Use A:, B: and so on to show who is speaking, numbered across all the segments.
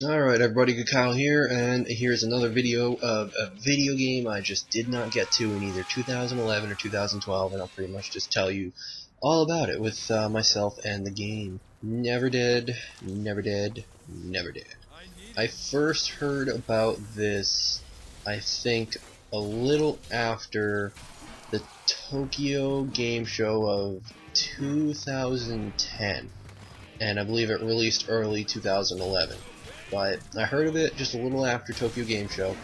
A: Alright everybody, GOODKyle here, and here's another video of a video game I just did not get to in either 2011 or 2012, and I'll pretty much just tell you all about it with myself and the game. Neverdead, Neverdead, Neverdead. I first heard about this, I think, a little after the Tokyo Game Show of 2010, and I believe it released early 2011. But I heard of it just a little after Tokyo Game Show,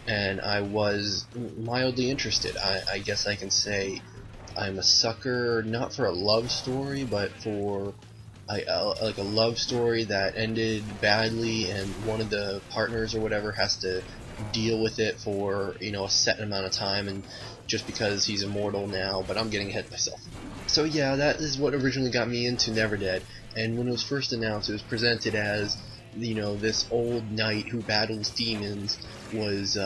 A: and I was mildly interested. I guess I can say I'm a sucker, not for a love story, but for like a love story that ended badly, and one of the partners or whatever has to deal with it for, you know, a set amount of time, and just because he's immortal now, but I'm getting ahead of myself. So yeah, that is what originally got me into Neverdead, and when it was first announced, it was presented as, you know, this old knight who battles demons was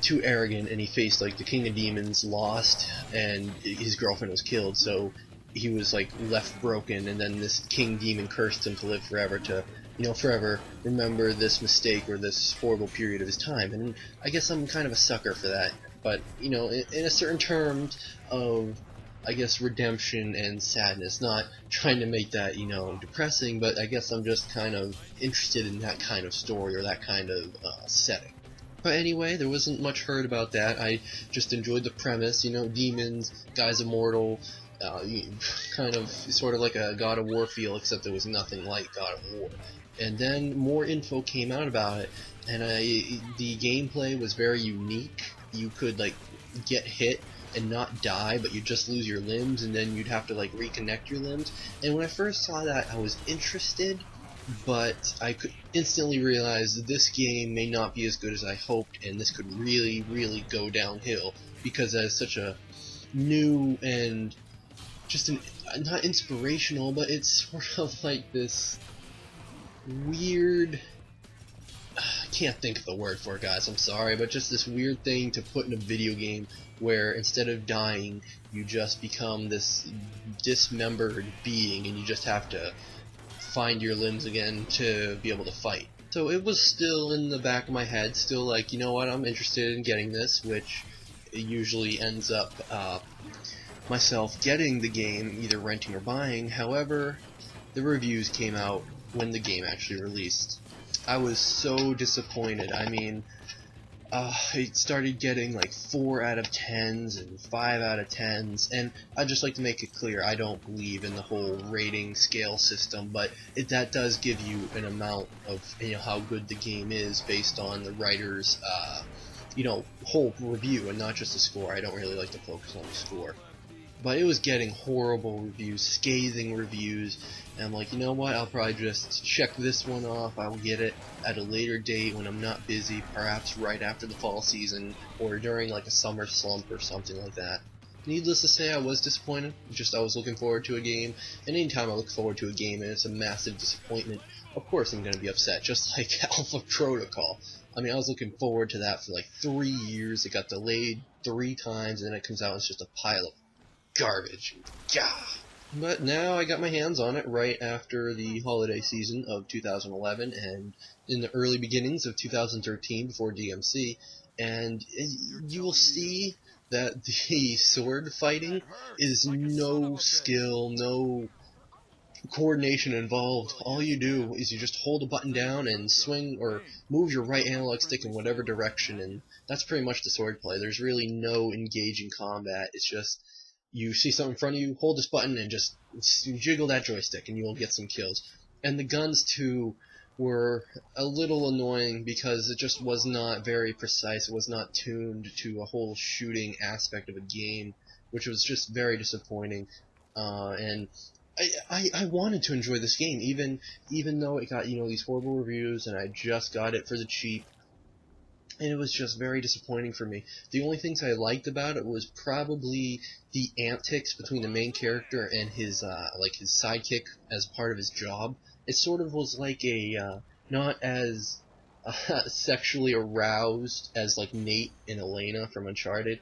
A: too arrogant, and he faced like the king of demons, lost, and his girlfriend was killed, so he was like left broken, and then this king demon cursed him to live forever, to, you know, forever remember this mistake or this horrible period of his time. And I guess I'm kind of a sucker for that, but, you know, in a certain terms of, I guess, redemption and sadness, not trying to make that, you know, depressing, but I guess I'm just kind of interested in that kind of story or that kind of setting. But anyway, there wasn't much heard about that. I just enjoyed the premise, you know, demons, guy's immortal, kind of sort of like a God of War feel, except it was nothing like God of War. And then more info came out about it, and the gameplay was very unique. You could like get hit and not die, but you just lose your limbs, and then you'd have to like reconnect your limbs. And when I first saw that, I was interested, but I could instantly realize that this game may not be as good as I hoped, and this could really, really go downhill, because that is such a new and just not inspirational, but it's sort of like this weird, I can't think of the word for it, guys, I'm sorry, but just this weird thing to put in a video game where instead of dying, you just become this dismembered being, and you just have to find your limbs again to be able to fight. So it was still in the back of my head, still like, you know what, I'm interested in getting this, which usually ends up myself getting the game, either renting or buying. However, the reviews came out when the game actually released. I was so disappointed. I mean, I started getting like 4 out of 10s and 5 out of 10s, and I'd just like to make it clear, I don't believe in the whole rating scale system, but that does give you an amount of, you know, how good the game is based on the writer's, you know, whole review, and not just the score. I don't really like to focus on the score. But it was getting horrible reviews, scathing reviews, and I'm like, you know what, I'll probably just check this one off. I will get it at a later date when I'm not busy, perhaps right after the fall season, or during like a summer slump or something like that. Needless to say, I was disappointed. Just I was looking forward to a game, and anytime I look forward to a game and it's a massive disappointment, of course I'm going to be upset, just like Alpha Protocol. I mean, I was looking forward to that for like 3 years. It got delayed 3 times, and then it comes out and it's just a pile of garbage. Gah. But now I got my hands on it right after the holiday season of 2011 and in the early beginnings of 2013 before DMC, and you will see that the sword fighting is no skill, no coordination involved. All you do is you just hold a button down and swing or move your right analog stick in whatever direction, and that's pretty much the sword play. There's really no engaging combat. It's just you see something in front of you, hold this button, and just jiggle that joystick, and you will get some kills. And the guns, too, were a little annoying because it just was not very precise. It was not tuned to a whole shooting aspect of a game, which was just very disappointing. And I wanted to enjoy this game, even though it got, you know, these horrible reviews, and I just got it for the cheap. And it was just very disappointing for me. The only things I liked about it was probably the antics between the main character and his his sidekick as part of his job. It sort of was like a not as sexually aroused as like Nate and Elena from Uncharted.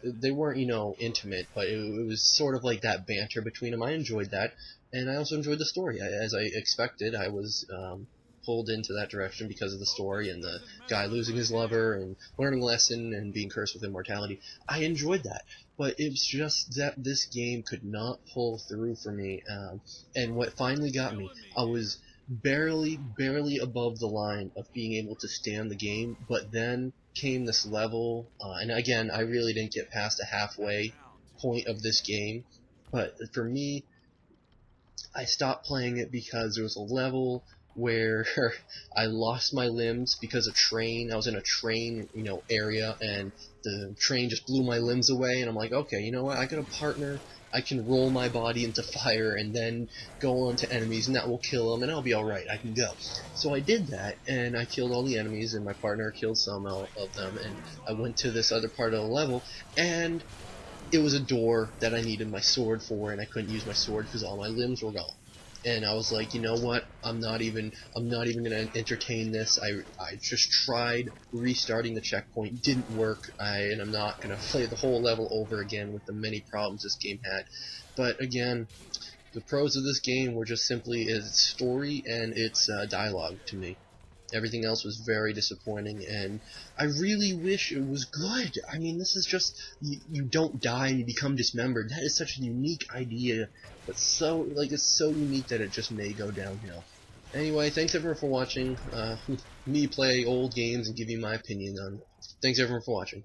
A: They weren't intimate, but it was sort of like that banter between them. I enjoyed that, and I also enjoyed the story. As I expected, I was pulled into that direction because of the story and the guy losing his lover and learning a lesson and being cursed with immortality. I enjoyed that, but it's just that this game could not pull through for me. And what finally got me, I was barely above the line of being able to stand the game, but then came this level, and again, I really didn't get past the halfway point of this game, but for me, I stopped playing it because there was a level where I lost my limbs because a train, I was in a train, area, and the train just blew my limbs away, and I'm like, okay, you know what, I got a partner, I can roll my body into fire and then go on to enemies, and that will kill them, and I'll be alright, I can go. So I did that, and I killed all the enemies, and my partner killed some of them, and I went to this other part of the level, and it was a door that I needed my sword for, and I couldn't use my sword because all my limbs were gone. And I was like, you know what? I'm not even gonna entertain this. I just tried restarting the checkpoint, didn't work. And I'm not gonna play the whole level over again with the many problems this game had. But again, the pros of this game were just simply its story and its dialogue to me. Everything else was very disappointing, and I really wish it was good. I mean, this is just, you don't die and you become dismembered. That is such a unique idea, but it's so unique that it just may go downhill. Anyway, thanks everyone for watching, me play old games and give you my opinion on it. Thanks everyone for watching.